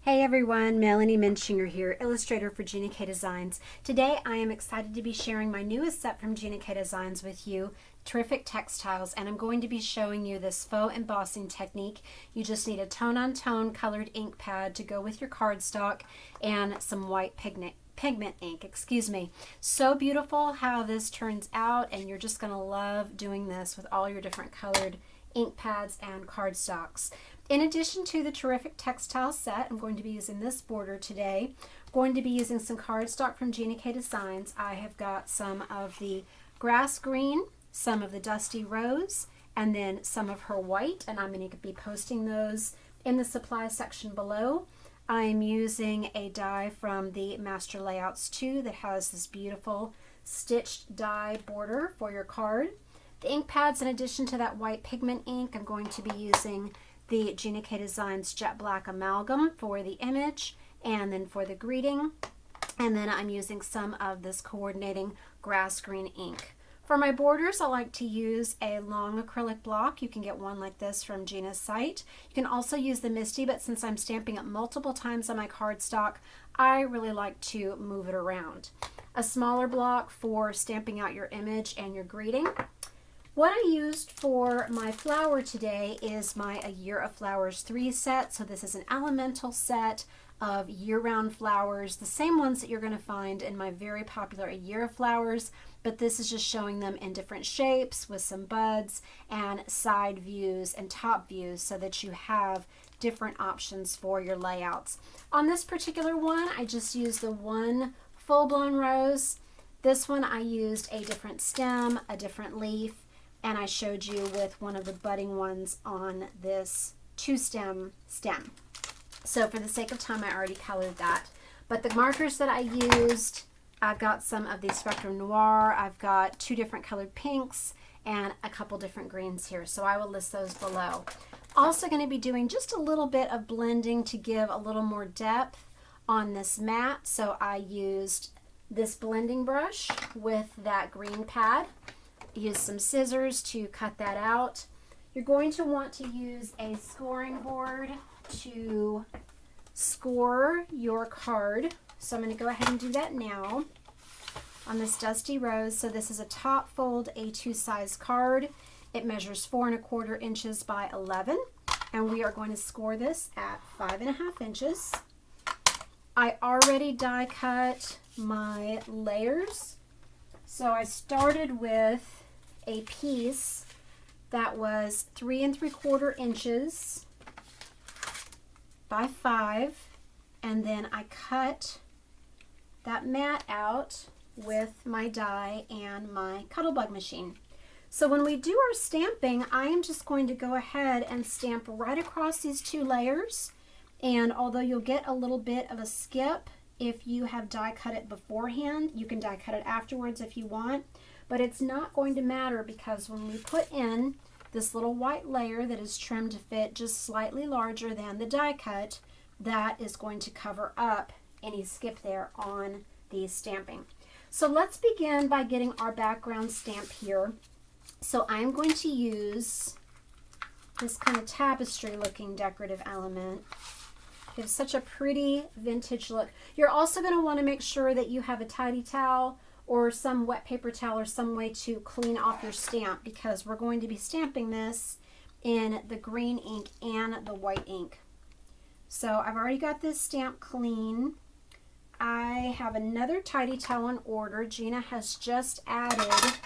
Hey everyone, Melanie Menschinger here, illustrator for Gina K Designs. Today I am excited to be sharing my newest set from Gina K Designs with you, Terrific Textiles, and I'm going to be showing you this faux embossing technique. You just need a tone-on-tone colored ink pad to go with your cardstock and some white pigment ink, So beautiful how this turns out, and you're just going to love doing this with all your different colored ink pads and cardstocks. In addition to the Terrific Textile set, I'm going to be using this border today. I'm going to be using some cardstock from Gina K Designs. I have got some of the grass green, some of the dusty rose, and then some of her white, and I'm going to be posting those in the supply section below. I'm using a die from the Master Layouts 2 that has this beautiful stitched die border for your card. The ink pads, in addition to that white pigment ink, I'm going to be using the Gina K Designs Jet Black Amalgam for the image and then for the greeting. And then I'm using some of this coordinating grass green ink. For my borders, I like to use a long acrylic block. You can get one like this from Gina's site. You can also use the Misty, but since I'm stamping it multiple times on my cardstock, I really like to move it around. A smaller block for stamping out your image and your greeting. What I used for my flower today is my A Year of Flowers 3 set. So this is an elemental set of year-round flowers, the same ones that you're going to find in my very popular A Year of Flowers, but this is just showing them in different shapes with some buds and side views and top views so that you have different options for your layouts. On this particular one, I just used the one full-blown rose. This one I used a different stem, a different leaf, and I showed you with one of the budding ones on this two-stem stem. So for the sake of time, I already colored that. But the markers that I used, I've got some of the Spectrum Noir, I've got 2 different colored pinks, and a couple different greens here. So I will list those below. Also going to be doing just a little bit of blending to give a little more depth on this mat. So I used this blending brush with that green pad. Use some scissors to cut that out. You're going to want to use a scoring board to score your card. So I'm going to go ahead and do that now on this dusty rose. So this is a top fold A2 size card. It measures 4 1/4 inches by 11, and we are going to score this at 5 1/2 inches. I already die cut my layers. So I started with a piece that was 3 3/4 inches by 5, and then I cut that mat out with my die and my Cuttlebug machine. So when we do our stamping, I am just going to go ahead and stamp right across these 2 layers, and although you'll get a little bit of a skip if you have die cut it beforehand, you can die cut it afterwards if you want, but it's not going to matter because when we put in this little white layer that is trimmed to fit just slightly larger than the die cut, that is going to cover up any skip there on the stamping. So let's begin by getting our background stamp here. So I'm going to use this kind of tapestry looking decorative element. Gives such a pretty vintage look. You're also going to want to make sure that you have a tidy towel or some wet paper towel or some way to clean off your stamp, because we're going to be stamping this in the green ink and the white ink. So I've already got this stamp clean. I have another tidy towel in order. Gina has just added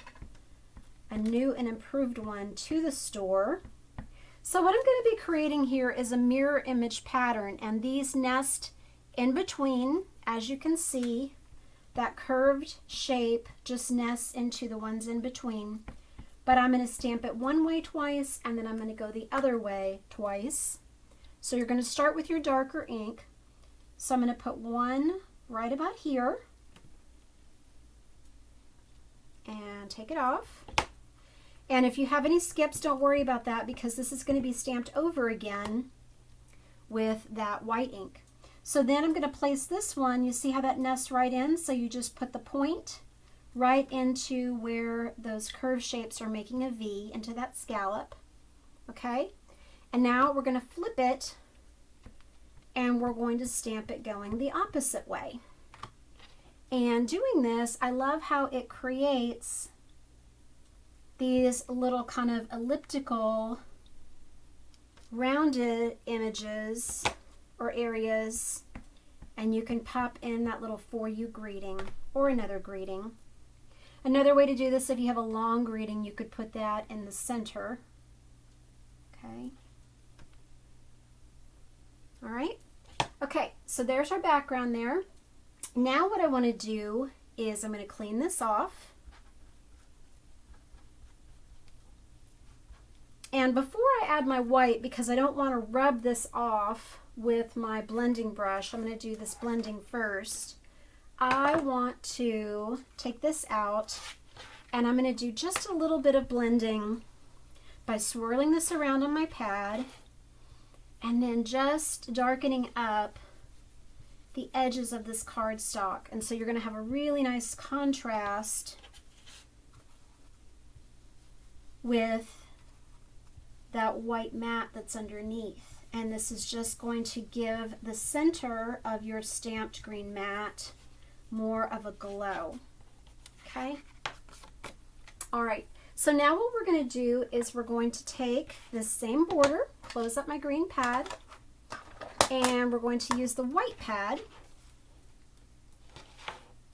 a new and improved one to the store. So what I'm going to be creating here is a mirror image pattern, and these nest in between. As you can see, that curved shape just nests into the ones in between. But I'm going to stamp it one way twice, and then I'm going to go the other way twice. So you're going to start with your darker ink. So I'm going to put one right about here and take it off. And if you have any skips, don't worry about that, because this is going to be stamped over again with that white ink. So then I'm going to place this one. You see how that nests right in? So you just put the point right into where those curved shapes are making a V, into that scallop. Okay? And now we're going to flip it, and and we're going to stamp it going the opposite way. And doing this, I love how it creates these little kind of elliptical, rounded images or areas, and you can pop in that little "for you" greeting or another greeting. Another way to do this, if you have a long greeting, you could put that in the center. Okay. All right. Okay, so there's our background there. Now what I want to do is I'm going to clean this off. And before I add my white, because I don't want to rub this off with my blending brush, I'm going to do this blending first. I want to take this out, and I'm going to do just a little bit of blending by swirling this around on my pad and then just darkening up the edges of this cardstock. And so you're going to have a really nice contrast with that white mat that's underneath. And this is just going to give the center of your stamped green mat more of a glow. Okay? All right, so now what we're going to do is we're going to take this same border, close up my green pad, and we're going to use the white pad.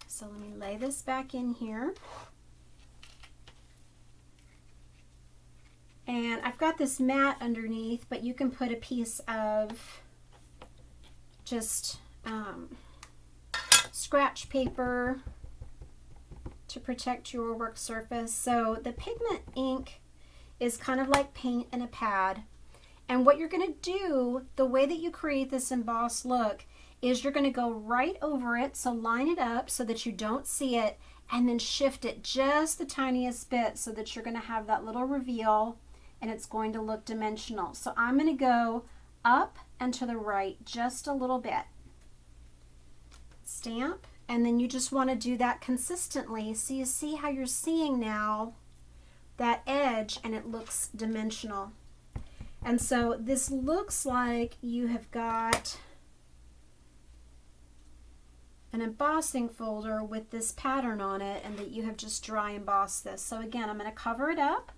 So let me lay this back in here. And I've got this mat underneath, but you can put a piece of just scratch paper to protect your work surface. So the pigment ink is kind of like paint in a pad. And what you're going to do, the way that you create this embossed look, is you're going to go right over it, so line it up so that you don't see it, and then shift it just the tiniest bit so that you're going to have that little reveal, and it's going to look dimensional. So I'm going to go up and to the right just a little bit. Stamp, and then you just want to do that consistently so you see how you're seeing now that edge and it looks dimensional. And so this looks like you have got an embossing folder with this pattern on it and that you have just dry embossed this. So again, I'm going to cover it up,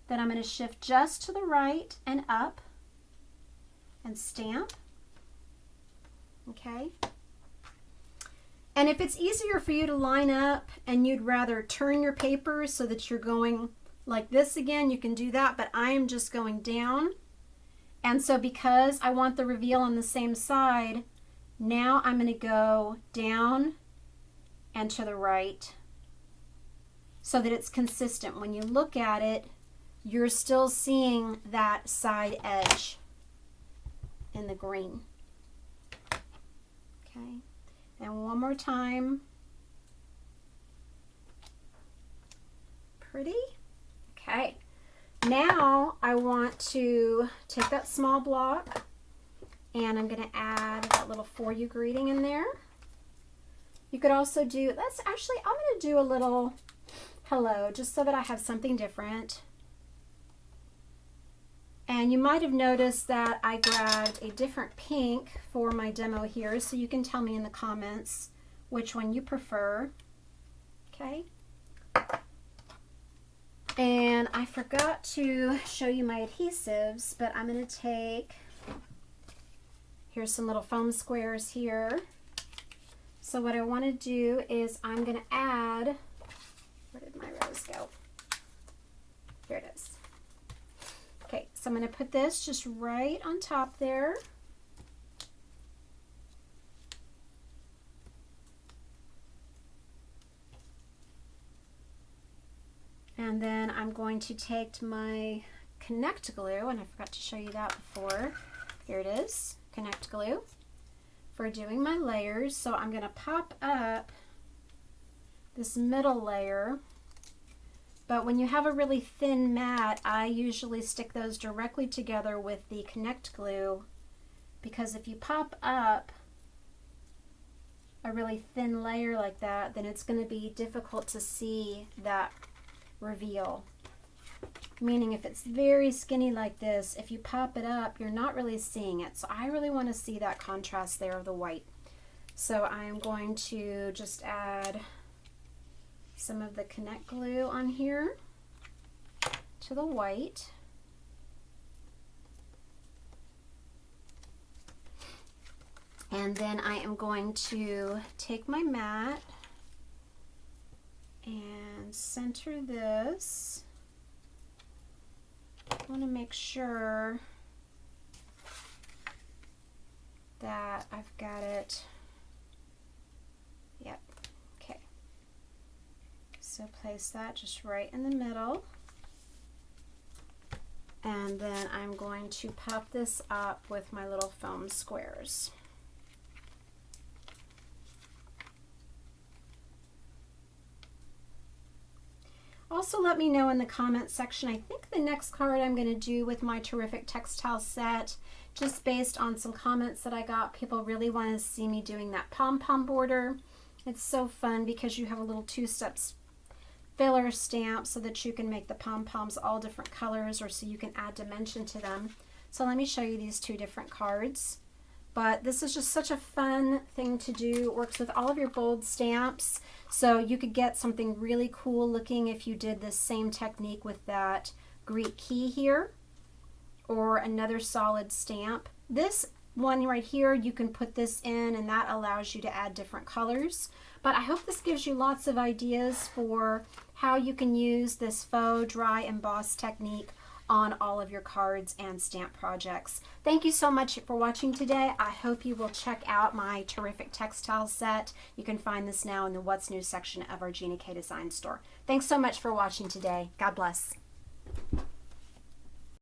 then I'm going to shift just to the right and up and stamp. Okay. And if it's easier for you to line up and you'd rather turn your paper so that you're going like this again, you can do that, but I am just going down. And so because I want the reveal on the same side, now I'm going to go down and to the right so that it's consistent. When you look at it, you're still seeing that side edge in the green. Okay, and one more time. Pretty? Okay. Now I want to take that small block and I'm going to add that little "for you" greeting in there. You could also do, I'm going to do a little hello just so that I have something different. And you might have noticed that I grabbed a different pink for my demo here, so you can tell me in the comments which one you prefer. Okay. And I forgot to show you my adhesives, but I'm going to take, here's some little foam squares here. So what I want to do is I'm going to add, where did my rose go? Here it is. Okay, so I'm going to put this just right on top there. And then I'm going to take my Connect Glue, and I forgot to show you that before. Here it is, Connect Glue, for doing my layers. So I'm going to pop up this middle layer. But when you have a really thin mat, I usually stick those directly together with the Connect Glue, because if you pop up a really thin layer like that, then it's going to be difficult to see that reveal. meaning if it's very skinny like this, if you pop it up, you're not really seeing it. So I really want to see that contrast there of the white. So I am going to just add some of the Connect glue on here to the white. And then I am going to take my mat and center this. I want to make sure that I've got it. Yep, okay. So place that just right in the middle. And then I'm going to pop this up with my little foam squares. Also, let me know in the comments section. I think the next card I'm going to do with my Terrific Textile set, just based on some comments that I got, people really want to see me doing that pom-pom border. It's so fun because you have a little two-step filler stamp so that you can make the pom-poms all different colors, or so you can add dimension to them. So let me show you these two different cards. But this is just such a fun thing to do. It works with all of your bold stamps. So you could get something really cool looking if you did this same technique with that Greek key here, or another solid stamp. This one right here, you can put this in and that allows you to add different colors. But I hope this gives you lots of ideas for how you can use this faux dry emboss technique on all of your cards and stamp projects. Thank you so much for watching today. I hope you will check out my Terrific Textile set. You can find this now in the What's New section of our Gina K Design store. Thanks so much for watching today. God bless.